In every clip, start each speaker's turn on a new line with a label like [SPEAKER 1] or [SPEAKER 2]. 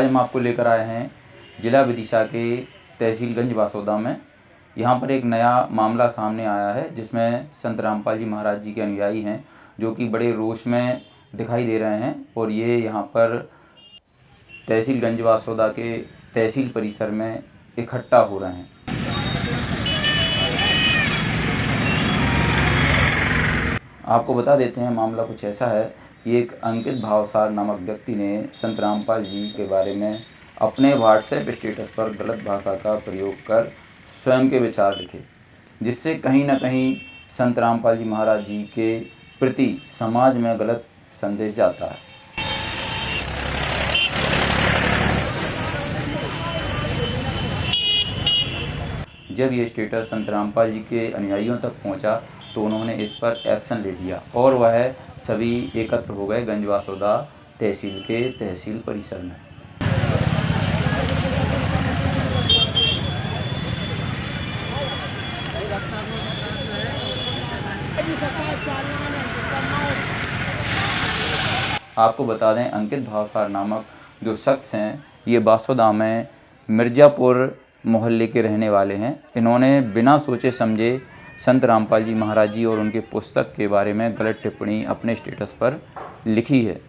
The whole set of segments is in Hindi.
[SPEAKER 1] आज हम आपको लेकर आए हैं जिला विदिशा के तहसील गंज बासोदा में। यहाँ पर एक नया मामला सामने आया है जिसमें संत रामपाल जी महाराज जी के अनुयायी हैं जो कि बड़े रोष में दिखाई दे रहे हैं और ये यहाँ पर तहसील गंज बासोदा के तहसील परिसर में इकट्ठा हो रहे हैं। आपको बता देते हैं मामला कुछ ऐसा है कि एक अंकित भावसार नामक व्यक्ति ने संत रामपाल जी के बारे में अपने व्हाट्सएप स्टेटस पर गलत भाषा का प्रयोग कर स्वयं के विचार लिखे, जिससे कहीं ना कहीं संत रामपाल जी महाराज जी के प्रति समाज में गलत संदेश जाता है। जब ये स्टेटस संत रामपाल जी के अनुयायियों तक पहुंचा तो उन्होंने इस पर एक्शन ले लिया और वह सभी एकत्र हो गए गंज बासोदा तहसील के तहसील परिसर में। आपको बता दें अंकित भावसार नामक जो शख्स हैं ये बासोदा में मिर्ज़ापुर मोहल्ले के रहने वाले हैं। इन्होंने बिना सोचे समझे संत रामपाल जी महाराज जी और उनके पुस्तक के बारे में गलत टिप्पणी अपने स्टेटस पर लिखी है।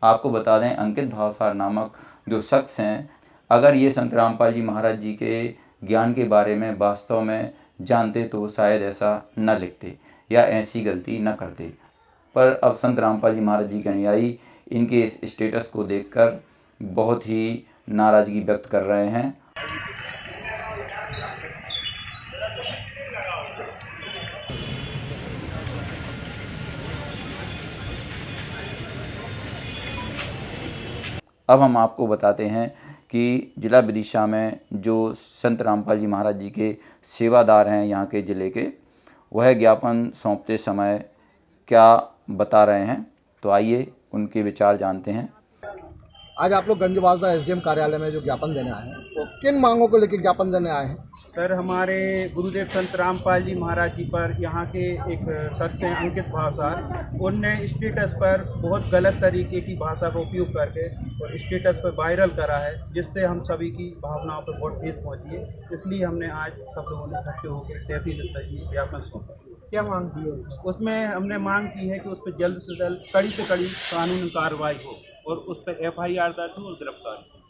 [SPEAKER 1] आपको बता दें अंकित भावसार नामक जो शख्स हैं अगर ये संत रामपाल जी महाराज जी के ज्ञान के बारे में वास्तव में जानते तो शायद ऐसा न लिखते या ऐसी गलती न करते, पर अब संत रामपाल जी महाराज जी के अनुयायी इनके इस स्टेटस को देखकर बहुत ही नाराज़गी व्यक्त कर रहे हैं। अब हम आपको बताते हैं कि जिला विदिशा में जो संत रामपाल जी महाराज जी के सेवादार हैं यहाँ के ज़िले के, वह ज्ञापन सौंपते समय क्या बता रहे हैं, तो आइए उनके विचार जानते हैं।
[SPEAKER 2] आज आप लोग गंज बासोदा एसडीएम कार्यालय में जो ज्ञापन देने आए हैं तो किन मांगों को लेकर ज्ञापन देने आए हैं?
[SPEAKER 3] सर, हमारे गुरुदेव संत रामपाल जी महाराज जी पर यहाँ के एक शख्स हैं अंकित भावसार, उनने स्टेटस पर बहुत गलत तरीके की भाषा का उपयोग करके और स्टेटस पर वायरल करा है, जिससे हम सभी की भावनाओं पर बहुत ठेस पहुँची है। इसलिए हमने आज सब लोगों ने इकट्ठे होकर तहसील स्तर की ज्ञापन सौंपा।
[SPEAKER 2] क्या मांग की है?
[SPEAKER 3] उसमें हमने मांग की है कि उस पर जल्द से जल्द कड़ी से कड़ी कानूनी कार्रवाई हो और उस पर FIR दर्ज हो और गिरफ्तार हो।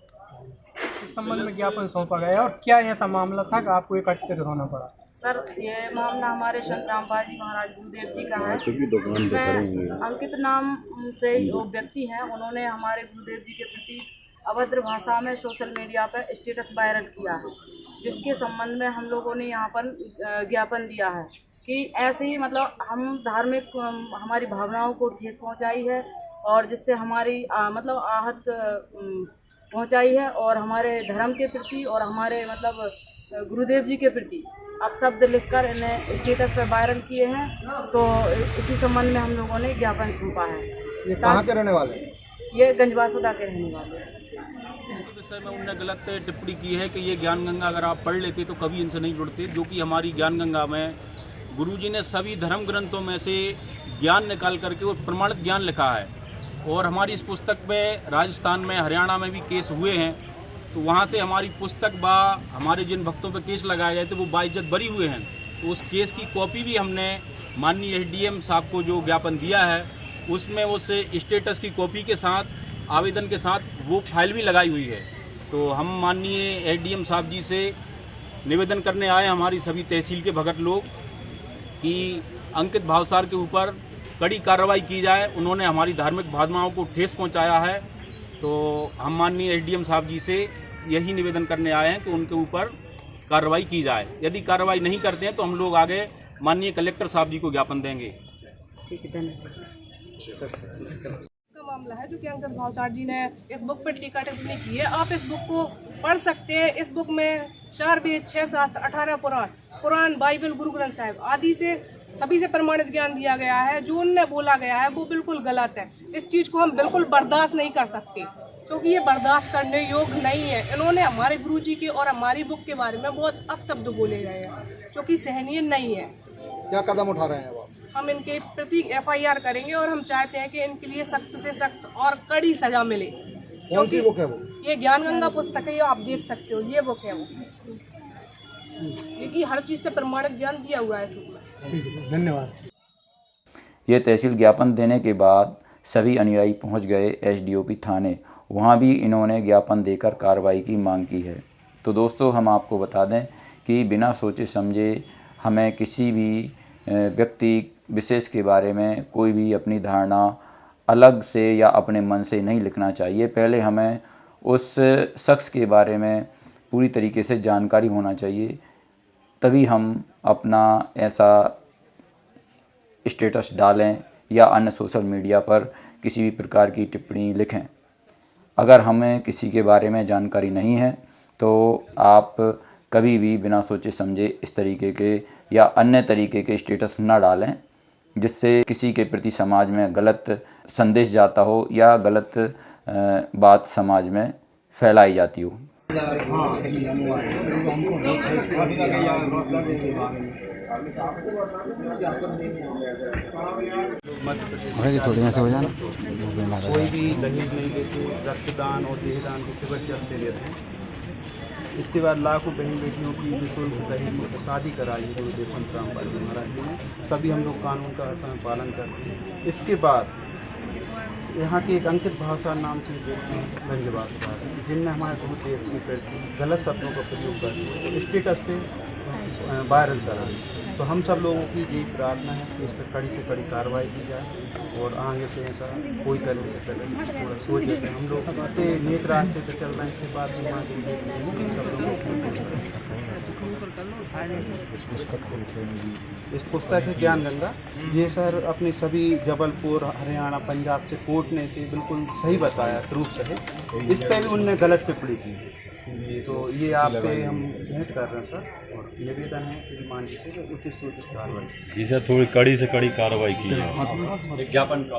[SPEAKER 2] इस संबंध में ज्ञापन सौंपा गया और क्या ऐसा मामला था कि आपको एकत्रित होना पड़ा?
[SPEAKER 4] सर, ये मामला हमारे संत रामपाल जी महाराज गुरुदेव जी का है। इसमें अंकित नाम से वो व्यक्ति हैं, उन्होंने हमारे गुरुदेव जी के प्रति अभद्र भाषा में सोशल मीडिया पर स्टेटस वायरल किया है, जिसके संबंध में हम लोगों ने यहाँ पर ज्ञापन दिया है कि ऐसे ही मतलब हम धार्मिक हमारी भावनाओं को ठेस पहुँचाई है और जिससे हमारी मतलब आहत पहुँचाई है और हमारे धर्म के प्रति और हमारे मतलब गुरुदेव जी के प्रति अब शब्द लिखकर इन्हें स्टेटस पर वायरल किए हैं। तो इसी संबंध में हम लोगों ने ज्ञापन सौंपा है।
[SPEAKER 2] ये कहाँ के रहने वाले हैं?
[SPEAKER 4] ये गंज बासोदा के रहने वाले हैं।
[SPEAKER 5] इसके विषय में उन्होंने गलत टिप्पणी की है कि ये ज्ञान गंगा अगर आप पढ़ लेते तो कभी इनसे नहीं जुड़ते, जो कि हमारी ज्ञान गंगा में गुरुजी ने सभी धर्म ग्रंथों में से ज्ञान निकाल करके वो प्रमाणित ज्ञान लिखा है। और हमारी इस पुस्तक में राजस्थान में हरियाणा में भी केस हुए हैं, तो वहाँ से हमारी पुस्तक हमारे जिन भक्तों पर केस लगाए गए थे वो बाइज्जत बरी हुए हैं। तो उस केस की कॉपी भी हमने माननीय SDM साहब को जो ज्ञापन दिया है उसमें उस स्टेटस की कॉपी के साथ आवेदन के साथ वो फाइल भी लगाई हुई है। तो हम माननीय SDM साहब जी से निवेदन करने आए हमारी सभी तहसील के भगत लोग कि अंकित भावसार के ऊपर कड़ी कार्रवाई की जाए। उन्होंने हमारी धार्मिक भावनाओं को ठेस पहुंचाया है, तो हम माननीय SDM साहब जी से यही निवेदन करने आए हैं कि उनके ऊपर कार्रवाई की जाए। यदि कार्रवाई नहीं करते हैं तो हम लोग आगे माननीय कलेक्टर साहब जी को ज्ञापन देंगे।
[SPEAKER 4] ठीक है, धन्यवाद।
[SPEAKER 6] का मामला है जो कि अंकित भावसार जी ने इस बुक पर टीका टिप्पणी की है। आप इस बुक को पढ़ सकते हैं। इस बुक में 4 वेद, 6 शास्त्र, 18 पुराण, बाइबल, गुरु ग्रंथ साहिब आदि से सभी से प्रमाणित ज्ञान दिया गया है। जो उनने बोला गया है वो बिल्कुल गलत है। इस चीज़ को हम बिल्कुल बर्दाश्त नहीं कर सकते, क्योंकि ये बर्दाश्त करने योग्य नहीं है। इन्होंने हमारे गुरुजी के और हमारी बुक के बारे में बहुत अपशब्द बोले गए हैं, जो कि सहनीय नहीं है।
[SPEAKER 2] क्या कदम उठा रहे हैं अब आप?
[SPEAKER 6] हम इनके प्रति FIR करेंगे और हम चाहते हैं कि इनके लिए सख्त से सख्त और कड़ी सजा मिले।
[SPEAKER 2] कौन सी बुक है वो?
[SPEAKER 6] ये ज्ञान गंगा पुस्तक है, ये आप देख सकते हो, ये बुक है वो। ये हर चीज़ से प्रमाणित ज्ञान दिया हुआ है इस बुक में।
[SPEAKER 2] धन्यवाद।
[SPEAKER 1] ये तहसील ज्ञापन देने के बाद सभी अनुयायी पहुंच गए SDOP थाने। वहां भी इन्होंने ज्ञापन देकर कार्रवाई की मांग की है। तो दोस्तों, हम आपको बता दें कि बिना सोचे समझे हमें किसी भी व्यक्ति विशेष के बारे में कोई भी अपनी धारणा अलग से या अपने मन से नहीं लिखना चाहिए। पहले हमें उस शख्स के बारे में पूरी तरीके से जानकारी होना चाहिए, तभी हम अपना ऐसा स्टेटस डालें या अन्य सोशल मीडिया पर किसी भी प्रकार की टिप्पणी लिखें। अगर हमें किसी के बारे में जानकारी नहीं है तो आप कभी भी बिना सोचे समझे इस तरीके के या अन्य तरीके के स्टेटस न डालें, जिससे किसी के प्रति समाज में गलत संदेश जाता हो या गलत बात समाज में फैलाई जाती हो।
[SPEAKER 3] मध्य प्रदेश कोई भी दहेज नहीं लेते, रक्तदान और देहदान की सेवा चलते रहते हैं। इसके बाद लाखों बहन बेटियों की निःशुल्क दहेज में शादी कराई है गुरुदेव संतराम पालजी महाराज जी ने। सभी हम लोग कानून का पालन करते हैं। इसके बाद यहाँ के एक अंकित भावसार नाम से व्यक्ति गंजवास जिनने हमारे गुरुदेव के प्रति गलत शब्दों का प्रयोग कर स्टेटस पे वायरल करा। तो हम सब लोगों की यही प्रार्थना है कि इस पर कड़ी से कड़ी कार्रवाई की जाए और आगे से ऐसा कोई करने से पहले थोड़ा सोच लेते हैं। हम लोग अपने नेक रास्ते पर चल रहे हैं। इसके बाद भी वहाँ इस पुस्तक है ज्ञान गंगा। ये सर अपने सभी जबलपुर, हरियाणा, पंजाब से कोर्ट ने के बिल्कुल सही बताया, प्रूफ सही। इस पर भी उनने गलत टिप्पणी की। तो ये आप पे हम भेंट कर रहे हैं सर, और निवेदन है कि रिमांड से उचित से उचित कार्रवाई।
[SPEAKER 7] जी सर, थोड़ी कड़ी से कड़ी कार्रवाई की है।
[SPEAKER 3] ज्ञापन का